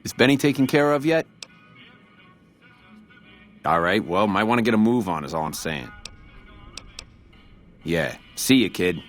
Is Benny taken care of yet? All right, well, might want to get a move on is all I'm saying. Yeah, see ya, kid.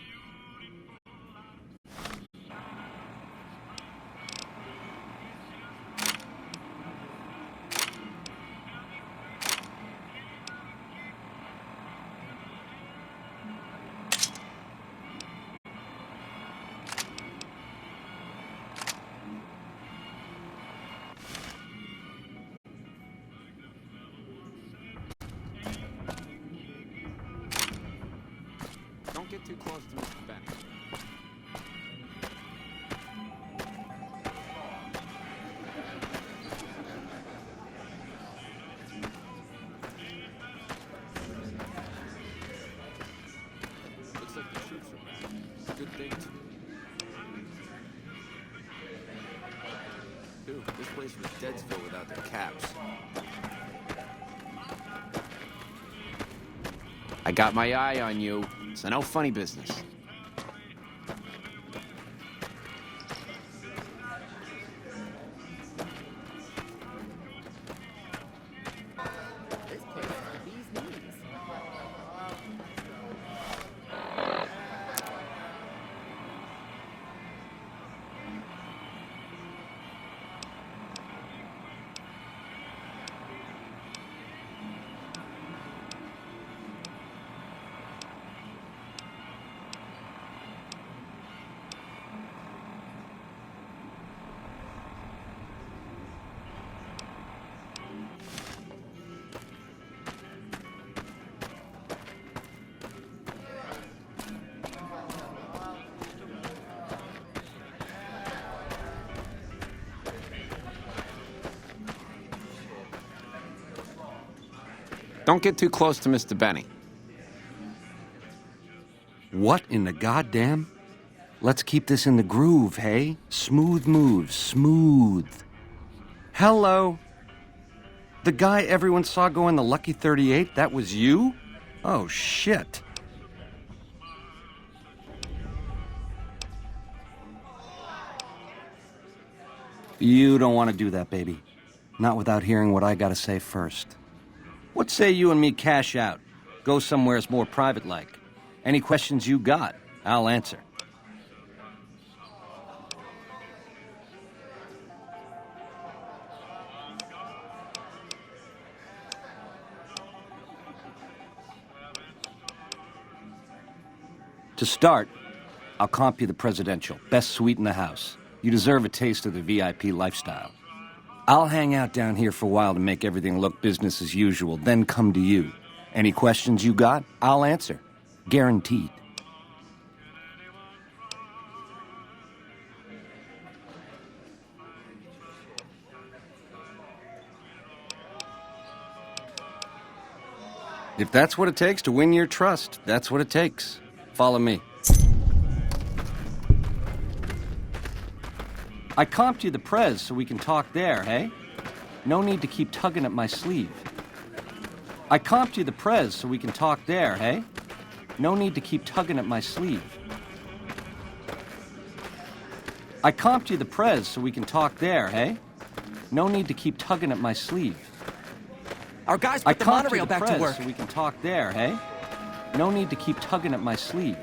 Don't get too close to Mr. Benny. Looks like the troops are back. Good thing, too. Dude, this place was Deadsville without their caps. I got my eye on you, so no funny business. This place is the bee's knees. Don't get too close to Mr. Benny. What in the goddamn? Let's keep this in the groove, hey? Smooth moves, smooth. Hello? The guy everyone saw go in the Lucky 38, that was you? Oh, shit. You don't want to do that, baby. Not without hearing what I gotta say first. What say you and me cash out? Go somewheres more private-like. Any questions you got, I'll answer. To start, I'll comp you the presidential, best suite in the house. You deserve a taste of the VIP lifestyle. I'll hang out down here for a while to make everything look business as usual, then come to you. Any questions you got, I'll answer. Guaranteed. If that's what it takes to win your trust, that's what it takes. Follow me. I comped you the prez so we can talk there, hey? No need to keep tugging at my sleeve. I comped you the prez so we can talk there, hey? No need to keep tugging at my sleeve. I comped you the prez so we can talk there, hey? No need to keep tugging at my sleeve. Our guys put the monorail back to work. So we can talk there, hey? No need to keep tugging at my sleeve.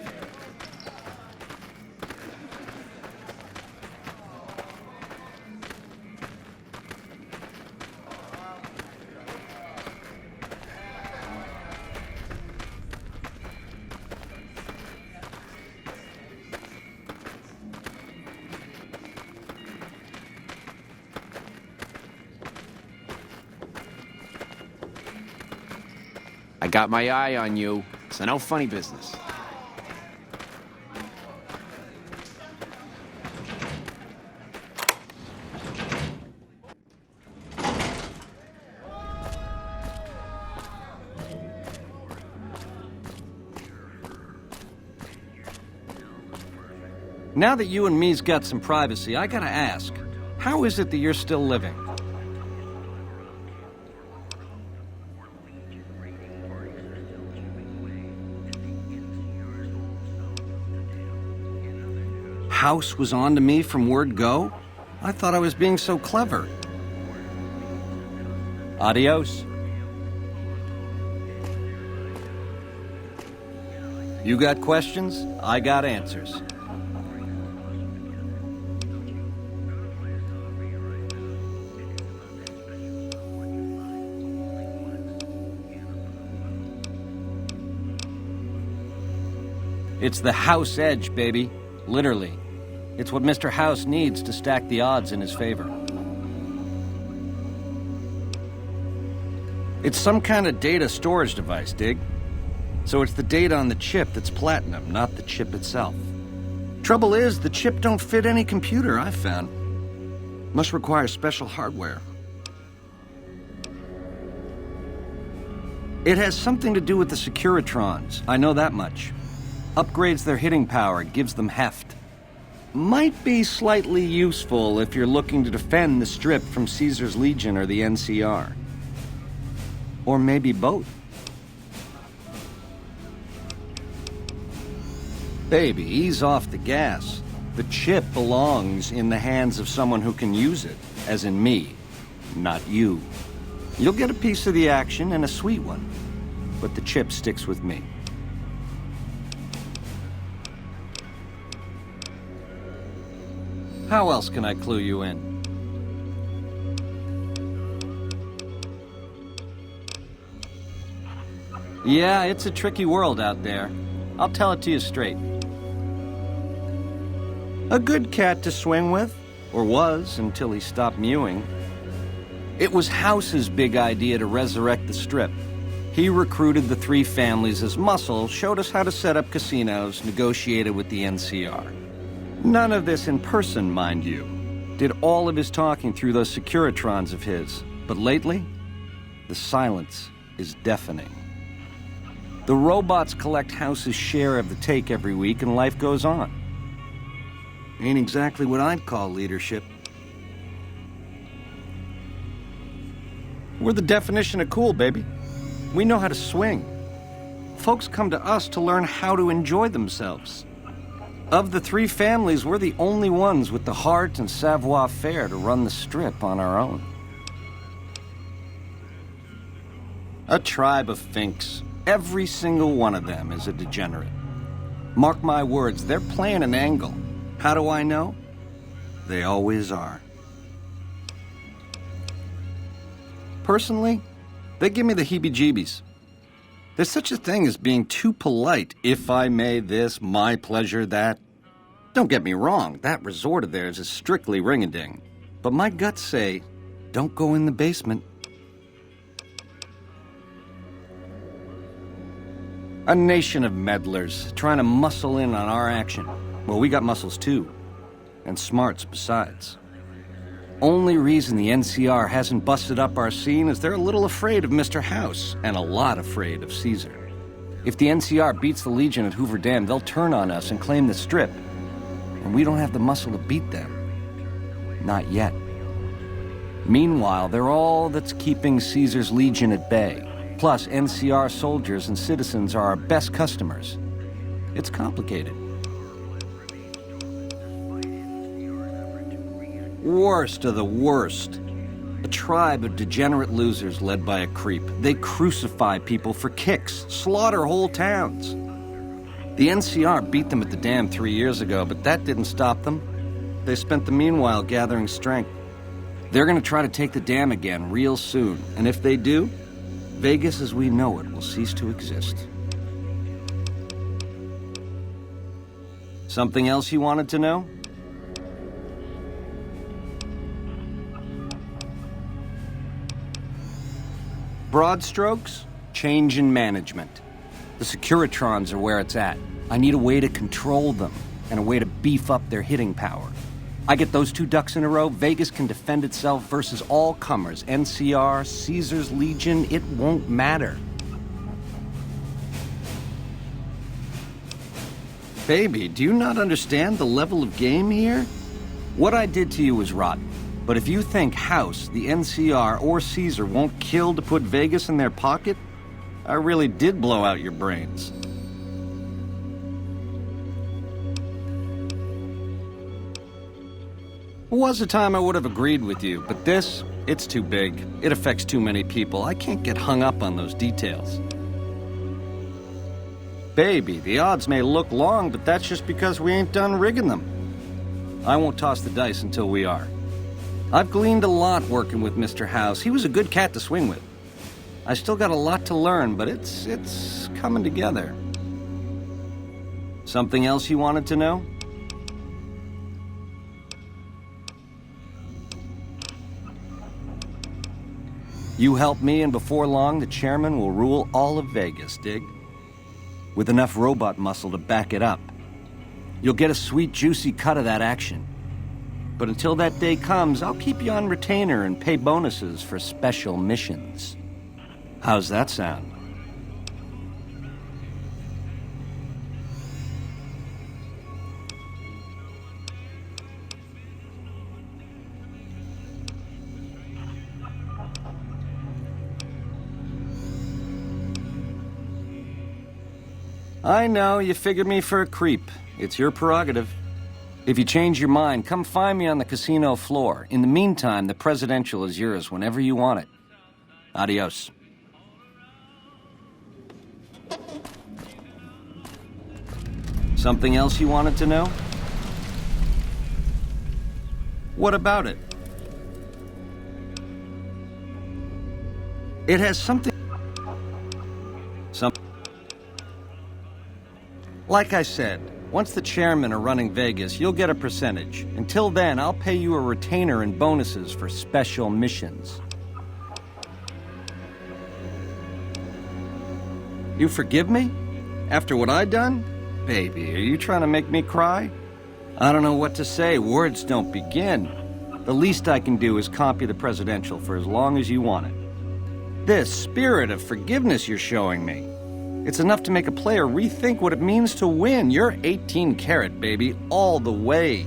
I got my eye on you, so no funny business. Now that you and me's got some privacy, I gotta ask, how is it that you're still living? House was on to me from word go? I thought I was being so clever. Adios. You got questions? I got answers. It's the House edge, baby. Literally. It's what Mr. House needs to stack the odds in his favor. It's some kind of data storage device, dig? So it's the data on the chip that's platinum, not the chip itself. Trouble is, the chip don't fit any computer I've found. Must require special hardware. It has something to do with the Securitrons, I know that much. Upgrades their hitting power, gives them heft. Might be slightly useful if you're looking to defend the Strip from Caesar's Legion or the NCR. Or maybe both. Baby, ease off the gas. The chip belongs in the hands of someone who can use it, as in me, not you. You'll get a piece of the action, and a sweet one. But the chip sticks with me. How else can I clue you in? Yeah, it's a tricky world out there. I'll tell it to you straight. A good cat to swing with, or was until he stopped mewing. It was House's big idea to resurrect the Strip. He recruited the three families as muscle, showed us how to set up casinos, negotiated with the NCR. None of this in person, mind you. Did all of his talking through those Securitrons of his. But lately, the silence is deafening. The robots collect House's share of the take every week, and life goes on. Ain't exactly what I'd call leadership. We're the definition of cool, baby. We know how to swing. Folks come to us to learn how to enjoy themselves. Of the three families, we're the only ones with the heart and savoir-faire to run the Strip on our own. A tribe of finks. Every single one of them is a degenerate. Mark my words, they're playing an angle. How do I know? They always are. Personally, they give me the heebie-jeebies. There's such a thing as being too polite. If I may this, my pleasure that. Don't get me wrong, that resort of theirs is strictly ring-a-ding. But my guts say, don't go in the basement. A nation of meddlers trying to muscle in on our action. Well, we got muscles too. And smarts besides. Only reason the NCR hasn't busted up our scene is they're a little afraid of Mr. House, and a lot afraid of Caesar. If the NCR beats the Legion at Hoover Dam, they'll turn on us and claim the Strip. And we don't have the muscle to beat them. Not yet. Meanwhile, they're all that's keeping Caesar's Legion at bay. Plus, NCR soldiers and citizens are our best customers. It's complicated. Worst of the worst. A tribe of degenerate losers led by a creep. They crucify people for kicks, slaughter whole towns. The NCR beat them at the dam 3 years ago, but that didn't stop them. They spent the meanwhile gathering strength. They're gonna try to take the dam again real soon, and if they do, Vegas as we know it will cease to exist. Something else you wanted to know? Broad strokes, change in management. The Securitrons are where it's at. I need a way to control them, and a way to beef up their hitting power. I get those two ducks in a row, Vegas can defend itself versus all comers. NCR, Caesar's Legion, it won't matter. Baby, do you not understand the level of game here? What I did to you was rotten. But if you think House, the NCR, or Caesar won't kill to put Vegas in their pocket, I really did blow out your brains. There was a time I would have agreed with you, but this, it's too big. It affects too many people. I can't get hung up on those details. Baby, the odds may look long, but that's just because we ain't done rigging them. I won't toss the dice until we are. I've gleaned a lot working with Mr. House. He was a good cat to swing with. I still got a lot to learn, but it's coming together. Something else you wanted to know? You help me, and before long, the chairman will rule all of Vegas, dig? With enough robot muscle to back it up. You'll get a sweet, juicy cut of that action. But until that day comes, I'll keep you on retainer and pay bonuses for special missions. How's that sound? I know, you figured me for a creep. It's your prerogative. If you change your mind, come find me on the casino floor. In the meantime, the presidential is yours whenever you want it. Adios. Something else you wanted to know? What about it? It has something... Like I said, once the chairmen are running Vegas, you'll get a percentage. Until then, I'll pay you a retainer and bonuses for special missions. You forgive me? After what I done? Baby, are you trying to make me cry? I don't know what to say. Words don't begin. The least I can do is comp you the presidential for as long as you want it. This spirit of forgiveness you're showing me, it's enough to make a player rethink what it means to win. You're 18 karat, baby, all the way.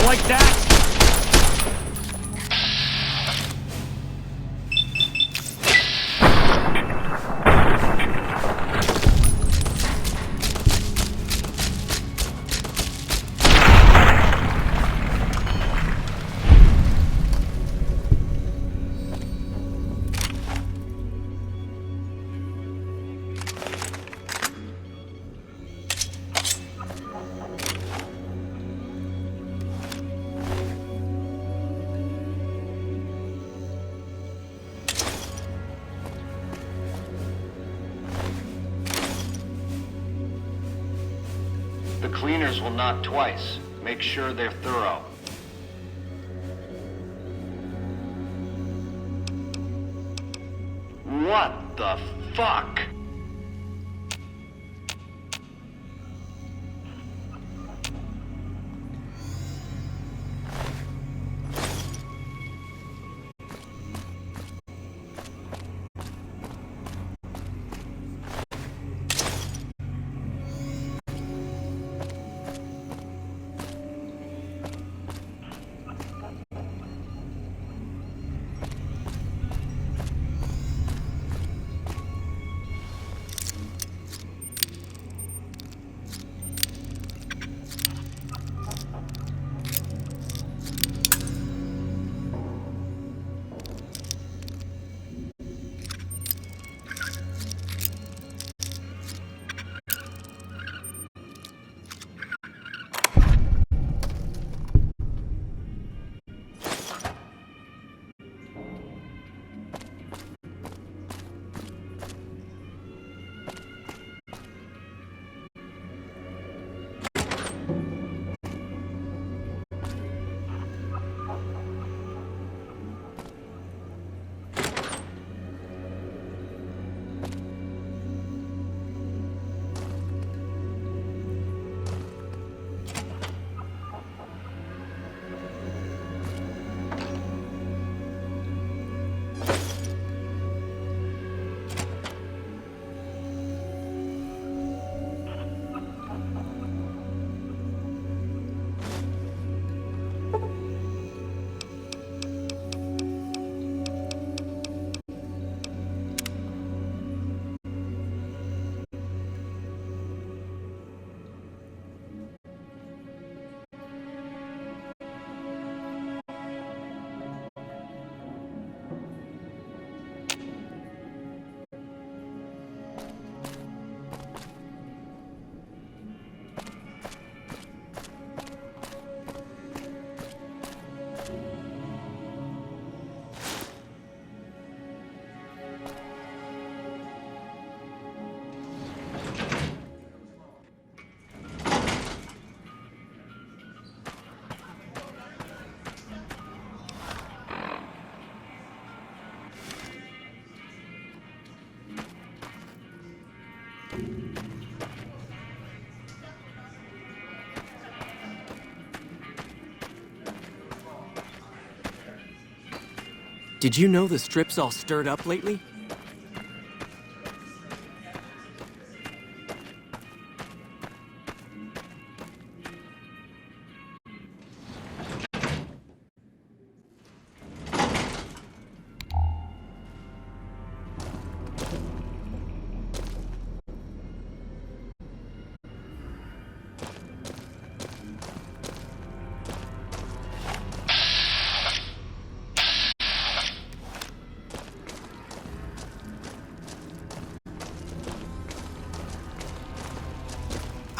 Like that? The cleaners will knock twice. Make sure they're thorough. What the fuck? Did you know the strip's all stirred up lately?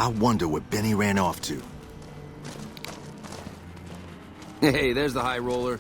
I wonder what Benny ran off to. Hey, there's the high roller.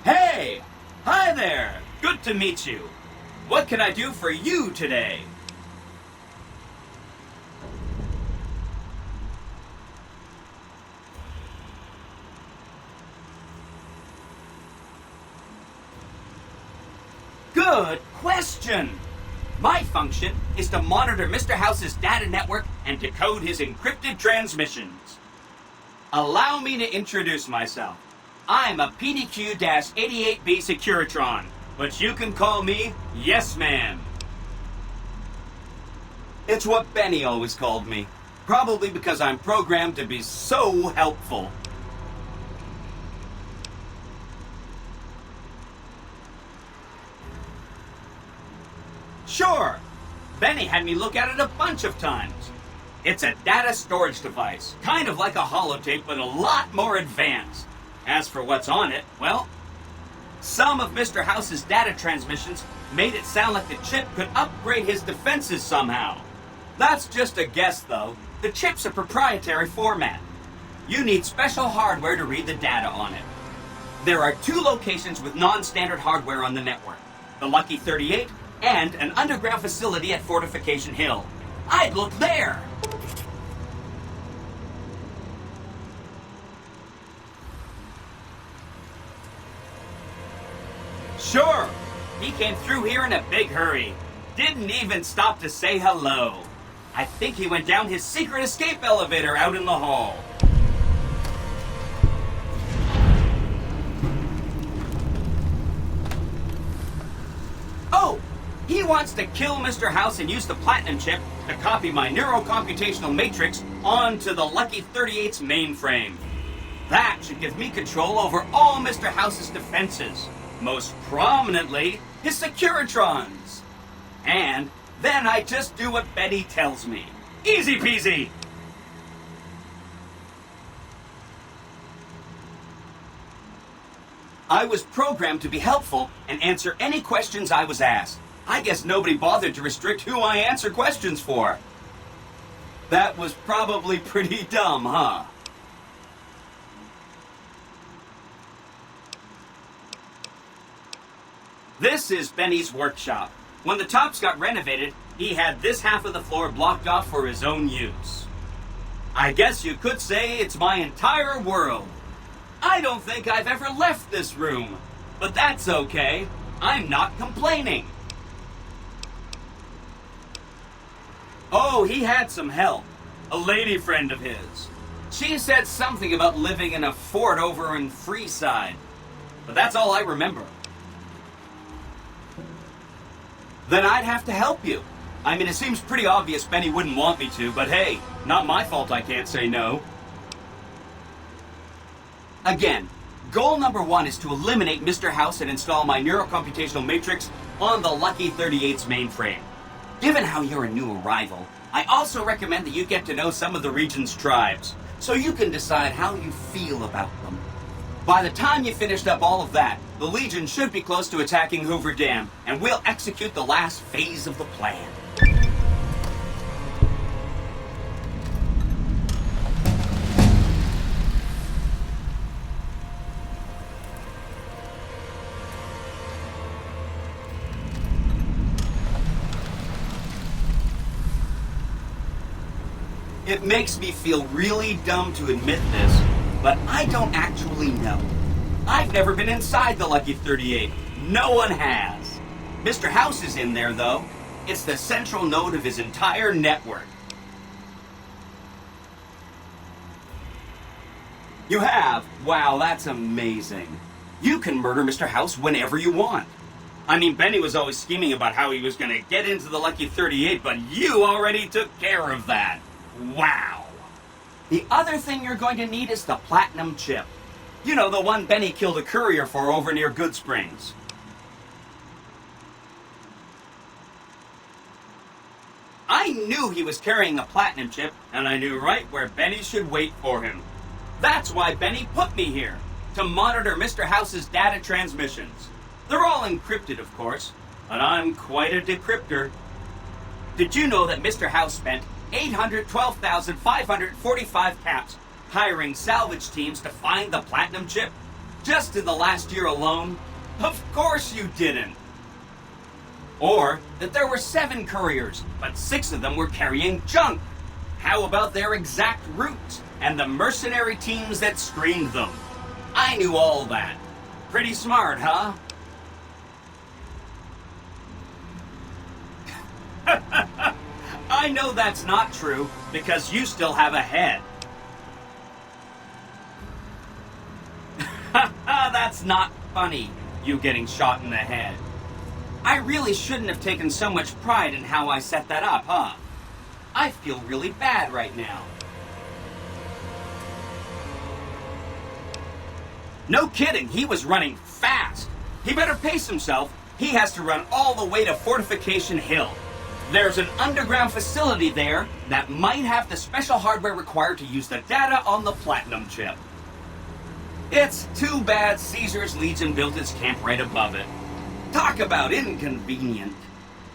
Hey! Hi there! Good to meet you. What can I do for you today? Good question! My function is to monitor Mr. House's data network and decode his encrypted transmissions. Allow me to introduce myself. I'm a PDQ-88B Securitron, but you can call me Yes Man. It's what Benny always called me, probably because I'm programmed to be so helpful. Sure, Benny had me look at it a bunch of times. It's a data storage device, kind of like a holotape, but a lot more advanced. As for what's on it, well, some of Mr. House's data transmissions made it sound like the chip could upgrade his defenses somehow. That's just a guess, though. The chip's a proprietary format. You need special hardware to read the data on it. There are 2 locations with non-standard hardware on the network. The Lucky 38 and an underground facility at Fortification Hill. I'd look there! Sure! He came through here in a big hurry. Didn't even stop to say hello. I think he went down his secret escape elevator out in the hall. Oh! He wants to kill Mr. House and use the Platinum chip to copy my neurocomputational matrix onto the Lucky 38's mainframe. That should give me control over all Mr. House's defenses. Most prominently, his Securitrons. And then I just do what Betty tells me. Easy peasy! I was programmed to be helpful and answer any questions I was asked. I guess nobody bothered to restrict who I answer questions for. That was probably pretty dumb, huh? This is Benny's workshop. When the tops got renovated, he had this half of the floor blocked off for his own use. I guess you could say it's my entire world. I don't think I've ever left this room, but that's okay. I'm not complaining. Oh, he had some help. A lady friend of his. She said something about living in a fort over in Freeside, but that's all I remember. Then I'd have to help you. I mean, it seems pretty obvious Benny wouldn't want me to, but hey, not my fault I can't say no. Again, goal number 1 is to eliminate Mr. House and install my neurocomputational matrix on the Lucky 38's mainframe. Given how you're a new arrival, I also recommend that you get to know some of the region's tribes, so you can decide how you feel about them. By the time you finished up all of that, the Legion should be close to attacking Hoover Dam, and we'll execute the last phase of the plan. It makes me feel really dumb to admit this, but I don't actually know. I've never been inside the Lucky 38. No one has. Mr. House is in there, though. It's the central node of his entire network. You have? Wow, that's amazing. You can murder Mr. House whenever you want. I mean, Benny was always scheming about how he was going to get into the Lucky 38, but you already took care of that. Wow. The other thing you're going to need is the Platinum chip. You know, the one Benny killed a courier for over near Good Springs. I knew he was carrying a Platinum chip, and I knew right where Benny should wait for him. That's why Benny put me here, to monitor Mr. House's data transmissions. They're all encrypted, of course, but I'm quite a decryptor. Did you know that Mr. House spent 812,545 caps hiring salvage teams to find the Platinum chip? Just in the last year alone? Of course you didn't. Or that there were 7 couriers, but 6 of them were carrying junk. How about their exact routes and the mercenary teams that screened them? I knew all that. Pretty smart, huh? I know that's not true, because you still have a head. That's not funny, you getting shot in the head. I really shouldn't have taken so much pride in how I set that up, huh? I feel really bad right now. No kidding, he was running fast. He better pace himself. He has to run all the way to Fortification Hill. There's an underground facility there that might have the special hardware required to use the data on the Platinum chip. It's too bad Caesar's Legion built its camp right above it. Talk about inconvenient.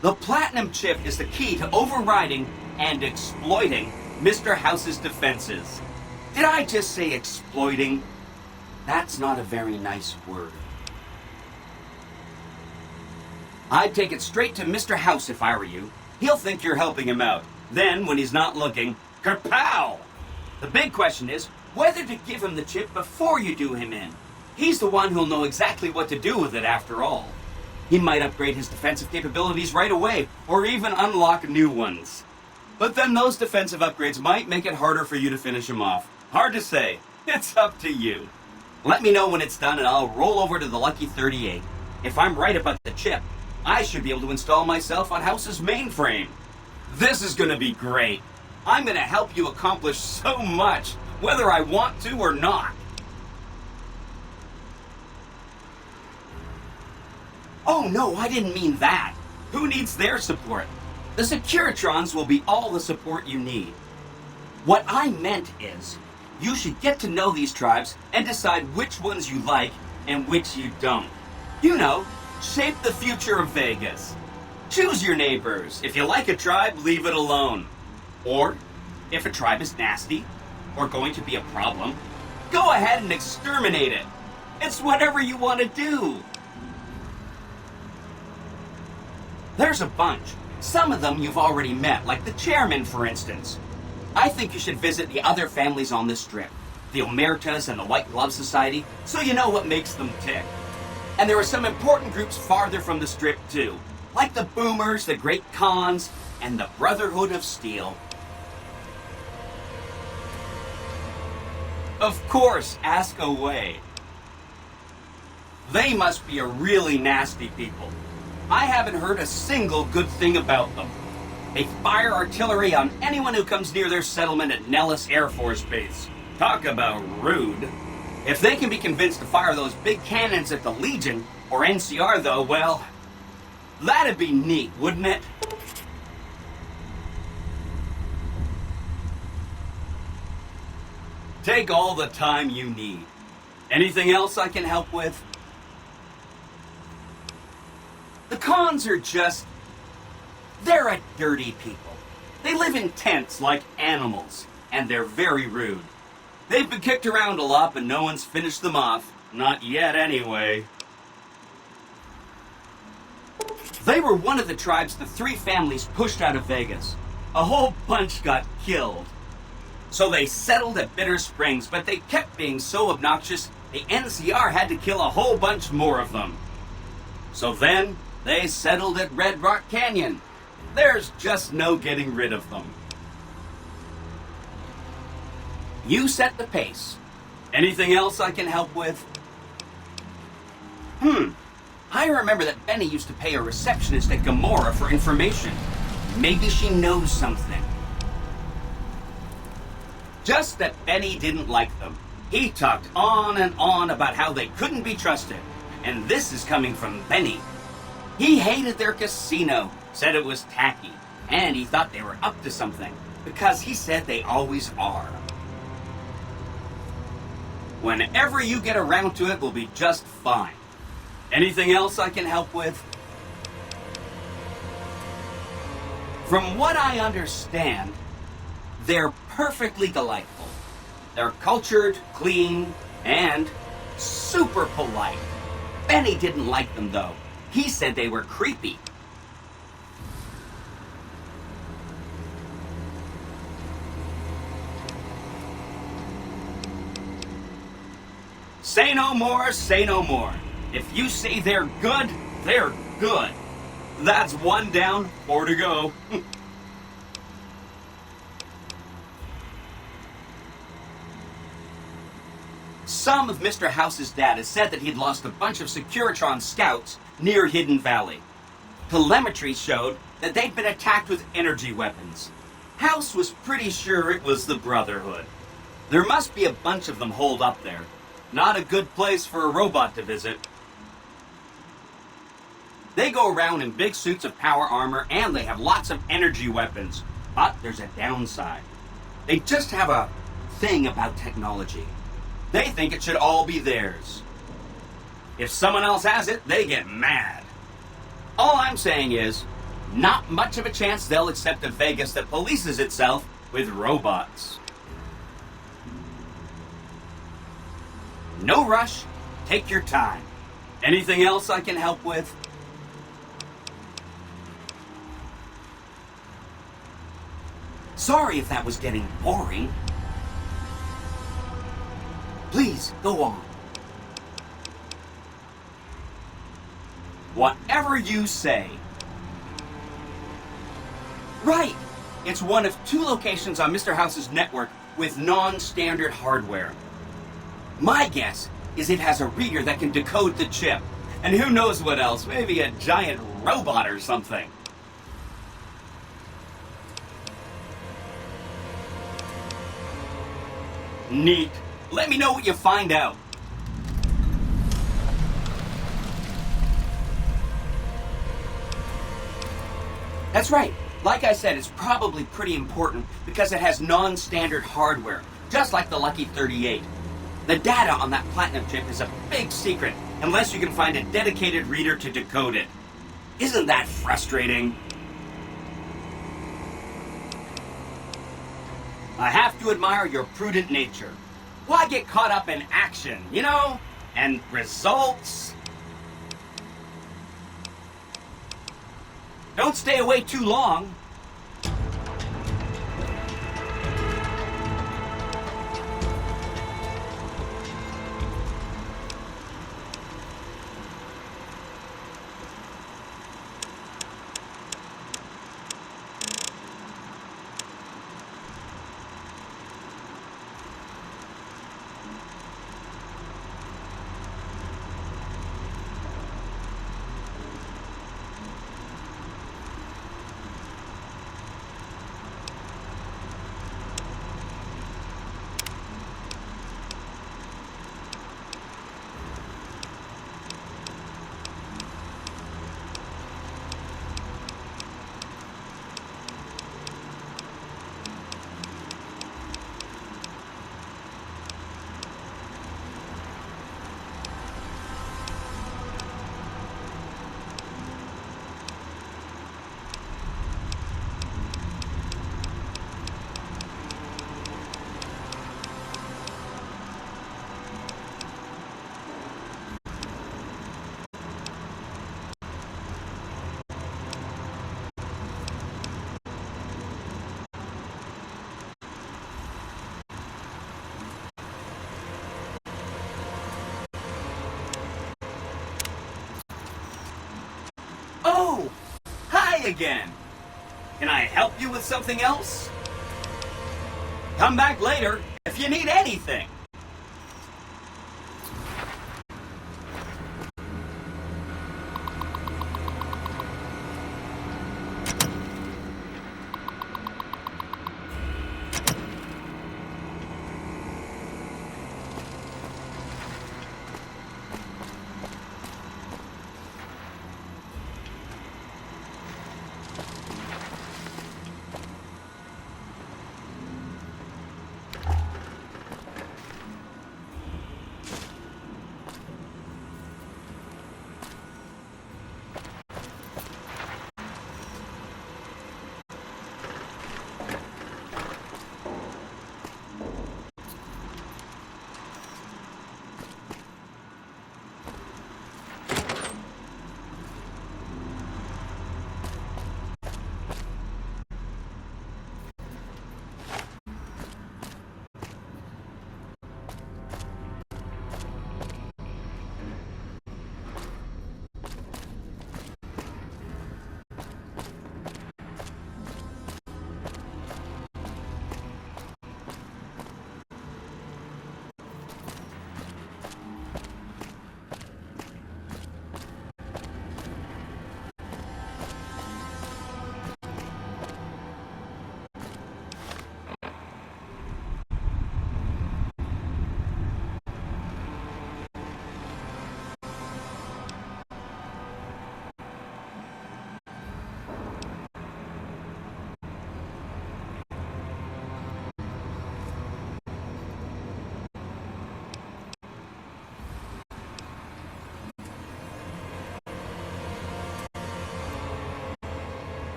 The Platinum chip is the key to overriding and exploiting Mr. House's defenses. Did I just say exploiting? That's not a very nice word. I'd take it straight to Mr. House if I were you. He'll think you're helping him out. Then, when he's not looking, kerpow! The big question is whether to give him the chip before you do him in. He's the one who'll know exactly what to do with it after all. He might upgrade his defensive capabilities right away, or even unlock new ones. But then those defensive upgrades might make it harder for you to finish him off. Hard to say. It's up to you. Let me know when it's done and I'll roll over to the Lucky 38. If I'm right about the chip, I should be able to install myself on House's mainframe. This is gonna be great. I'm gonna help you accomplish so much, whether I want to or not. Oh no, I didn't mean that. Who needs their support? The Securitrons will be all the support you need. What I meant is, you should get to know these tribes and decide which ones you like and which you don't. You know, shape the future of Vegas. Choose your neighbors. If you like a tribe, leave it alone. Or, if a tribe is nasty or going to be a problem, go ahead and exterminate it. It's whatever you want to do. There's a bunch. Some of them you've already met, like the chairman, for instance. I think you should visit the other families on this strip, the Omertas and the White Glove Society, so you know what makes them tick. And there are some important groups farther from the strip, too, like the Boomers, the Great Khans, and the Brotherhood of Steel. Of course, ask away. They must be a really nasty people. I haven't heard a single good thing about them. They fire artillery on anyone who comes near their settlement at Nellis Air Force Base. Talk about rude. If they can be convinced to fire those big cannons at the Legion, or NCR though, well, that'd be neat, wouldn't it? Take all the time you need. Anything else I can help with? The Khans are just... they're a dirty people. They live in tents like animals, and they're very rude. They've been kicked around a lot, but no one's finished them off. Not yet, anyway. They were one of the tribes the three families pushed out of Vegas. A whole bunch got killed. So they settled at Bitter Springs, but they kept being so obnoxious, the NCR had to kill a whole bunch more of them. So then, they settled at Red Rock Canyon. There's just no getting rid of them. You set the pace. Anything else I can help with? I remember that Benny used to pay a receptionist at Gomorrah for information. Maybe she knows something. Just that Benny didn't like them. He talked on and on about how they couldn't be trusted. And this is coming from Benny. He hated their casino, said it was tacky, and he thought they were up to something, because he said they always are. Whenever you get around to it, we'll be just fine. Anything else I can help with? From what I understand, they're perfectly delightful. They're cultured, clean, and super polite. Benny didn't like them, though. He said they were creepy. Say no more, say no more. If you say they're good, they're good. That's one down, 4 to go. Some of Mr. House's data said that he'd lost a bunch of Securitron scouts near Hidden Valley. Telemetry showed that they'd been attacked with energy weapons. House was pretty sure it was the Brotherhood. There must be a bunch of them holed up there. Not a good place for a robot to visit. They go around in big suits of power armor, and they have lots of energy weapons. But there's a downside. They just have a thing about technology. They think it should all be theirs. If someone else has it, they get mad. All I'm saying is, not much of a chance they'll accept a Vegas that polices itself with robots. No rush. Take your time. Anything else I can help with? Sorry if that was getting boring. Please, go on. Whatever you say. Right! It's one of 2 locations on Mr. House's network with non-standard hardware. My guess is it has a reader that can decode the chip. And who knows what else, maybe a giant robot or something. Neat. Let me know what you find out. That's right. Like I said, it's probably pretty important because it has non-standard hardware, just like the Lucky 38. The data on that platinum chip is a big secret, unless you can find a dedicated reader to decode it. Isn't that frustrating? I have to admire your prudent nature. Why get caught up in action, you know? And results? Don't stay away too long. Oh! Hi again! Can I help you with something else? Come back later if you need anything.